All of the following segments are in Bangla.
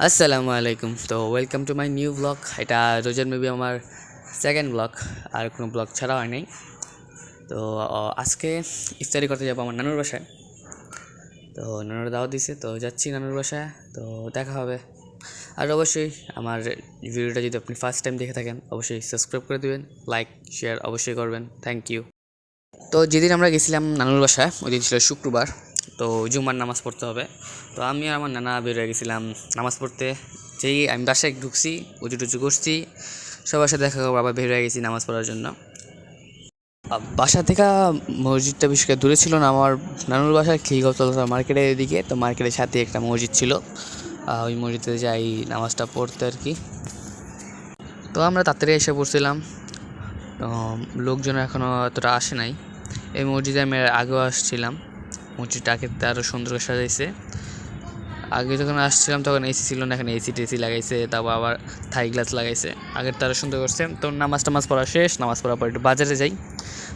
আসসালামু আলাইকুম। তো welcome to my new blog. এটা রোজার মেবি আমার সেকেন্ড ব্লগ, আর কোনো ব্লগ ছাড়া হয় নাই। তো আজকে ইফতারি করতে যাবো আমার নানুর বাসায়। তো নানুর দাওয়াত দিছে, তো যাচ্ছি নানুর বাসায়। তো দেখা হবে। আর অবশ্যই আমার ভিডিওটা যদি আপনি ফার্স্ট টাইম দেখে থাকেন অবশ্যই সাবস্ক্রাইব করে দেবেন, লাইক শেয়ার অবশ্যই করবেন। Thank you. তো যেদিন আমরা গেছিলাম নানুর বাসায় ওই দিন ছিল শুক্রবার। তো জুম্মার নামাজ পড়তে হবে। তো আমি আর আমার নানা বের হয়ে গেছিলাম নামাজ পড়তে। যেই আমি বাসায় ঢুকছি, উঁচু টুচু করছি, সবার সাথে দেখা করবো, আবার বের হয়ে গেছি নামাজ পড়ার জন্য। বাসা থেকে মসজিদটা বেশি দূরে ছিল না। আমার নানুর বাসার খিলগাঁওতলা মার্কেটের এদিকে, তো মার্কেটের সাথে একটা মসজিদ ছিল। ওই মসজিদে যাই নামাজটা পড়তে আর কি। তো আমরা তাড়াতাড়ি এসে পড়ছিলাম। লোকজন এখনও এতটা আসে নাই। এই মসজিদে আমি আগেও আসছিলাম। মসজিদটা আগের আরও সুন্দর করে সাজাইছে। আগে যখন আসছিলাম তখন এসি ছিল না, এখানে এসি টেসি লাগাইছে, তারপর আবার থাই গ্লাস লাগাইছে। আগের তারা সুন্দর করছে। তো নামাজ টামাজ পড়া শেষ, নামাজ পড়ার পর একটু বাজারে যাই।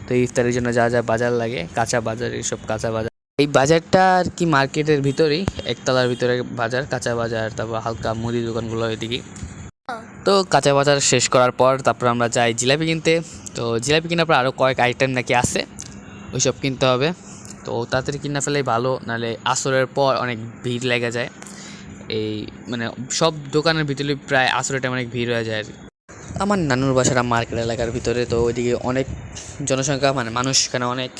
তো ইফতারের জন্য যা যা বাজার লাগে, কাঁচা বাজার, এইসব কাঁচা বাজার। এই বাজারটা আর কি মার্কেটের ভিতরেই, একতলার ভিতরে বাজার, কাঁচা বাজার, তারপর হালকা মুদি দোকানগুলো এদিকে। তো কাঁচা বাজার শেষ করার পর তারপর আমরা যাই জিলাপি কিনতে। তো জিলাপি কেনার পর আরও কয়েক আইটেম নাকি আছে, ওইসব কিনতে হবে। তো তাড়াতাড়ি কিনা ফেলেই ভালো, নাহলে আসরের পর অনেক ভিড় লেগে যায়। এই মানে সব দোকানের ভিতরে প্রায় আসরের টাইমে অনেক ভিড় হয়ে যায় আর কি। আমার নানুর বাসাটা মার্কেট এলাকার ভিতরে, তো ওইদিকে অনেক জনসংখ্যা, মানে মানুষ এখানে অনেক।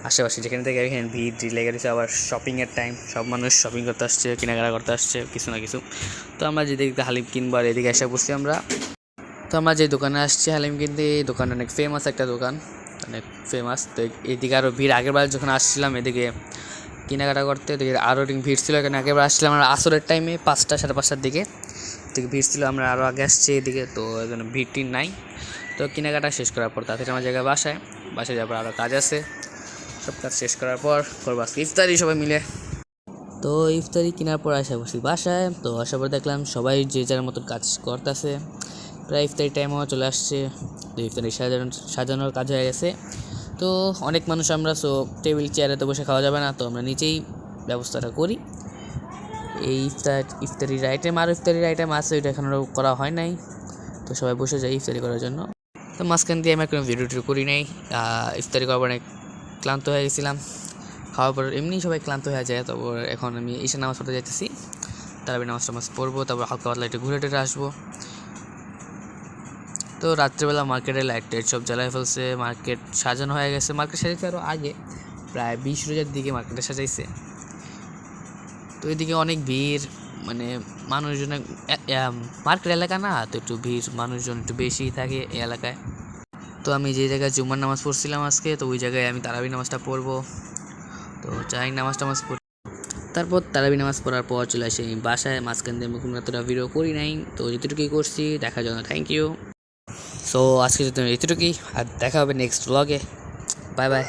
আশেপাশে যেখানে থেকে এখানে ভিড় লেগে দিচ্ছে। আবার শপিংয়ের টাইম, সব মানুষ শপিং করতে আসছে, কেনাকাটা করতে আসছে কিছু না কিছু। তো আমরা যেদিকে হালিম কিনবো আর এদিকে এসে পড়ছি আমরা। তো আমরা যে দোকানে আসছি হালিম কিনতে, এই দোকানটা অনেক ফেমাস একটা দোকান, অনেক ফেমাস। তো এদিকে আরও ভিড়, আগেরবার যখন আসছিলাম এদিকে কেনাকাটা করতে, এদিকে আরও ভিড় ছিল। এখানে আগেরবার আসছিলাম আমরা আসরের টাইমে 5টা সাড়ে 5টার দিকে, এদিকে ভিড় ছিল। আমরা আরও আগে আসছি এদিকে, তো এখানে ভিড় নাই। তো কেনাকাটা শেষ করার পর তাড়াতাড়ি আমার জায়গায় বাসায় যাওয়ার পর আরও কাজ আছে। সব কাজ শেষ করার পর করবো আজকে ইফতারি সবাই মিলে। তো ইফতারি কেনার পর আসা বসি বাসায়। তো আসার পর দেখলাম সবাই যে যার মতন কাজ করতেছে। প্রায় ইফতারি টাইমও চলে আসছে। তো ইফতারি সাজানোর কাজ হয়ে গেছে। তো অনেক মানুষ আমরা, সো টেবিল চেয়ারে তো বসে খাওয়া যাবে না, তো আমরা নিচেই ব্যবস্থাটা করি। এই ইফতারির আইটেম আছে, ওইটা এখনও করা হয় নাই। তো সবাই বসে যায় ইফতারি করার জন্য। তো মাঝখান দিয়ে আমি কোনো ভিডিও করি নাই। ইফতারি করার অনেক ক্লান্ত হয়ে গেছিলাম। খাওয়ার পর এমনি সবাই ক্লান্ত হয়ে যায়। তারপর এখন আমি ঈশা নামাজ পড়তে যাইতেছি। তারপরে নামাজ টামাজ পড়বো, তারপর হালকা পাতলা একটু ঘুরে টুরে আসবো। তো রাত্রেবেলা মার্কেটে লাইট টাইট সব জ্বালায় ফেলছে, মার্কেট সাজানো হয়ে গেছে। মার্কেট সাজাইতে আরও আগে, প্রায় 20 রোজার দিকে মার্কেটে সাজাইছে। তো এদিকে অনেক ভিড়, মানে মানুষজন, মার্কেট এলাকা না, তো একটু ভিড়, মানুষজন একটু বেশি থাকে এই এলাকায়। তো আমি যে জায়গায় জুম্মার নামাজ পড়ছিলাম আজকে, তো ওই জায়গায় আমি তারাবি নামাজটা পড়বো। তো চাই নামাজ টামাজ পড়ি, তারপর তারাবি নামাজ পড়ার পর চলে আসি বাসায়। মাঝখান দিয়ে আমি কোনো এতটা ভিডিও করি নাই, তো যেটুকুই করছি দেখার জন্য থ্যাংক ইউ। সো আজকে এতটুকুই, আর দেখা হবে নেক্সট ব্লগে। Bye bye.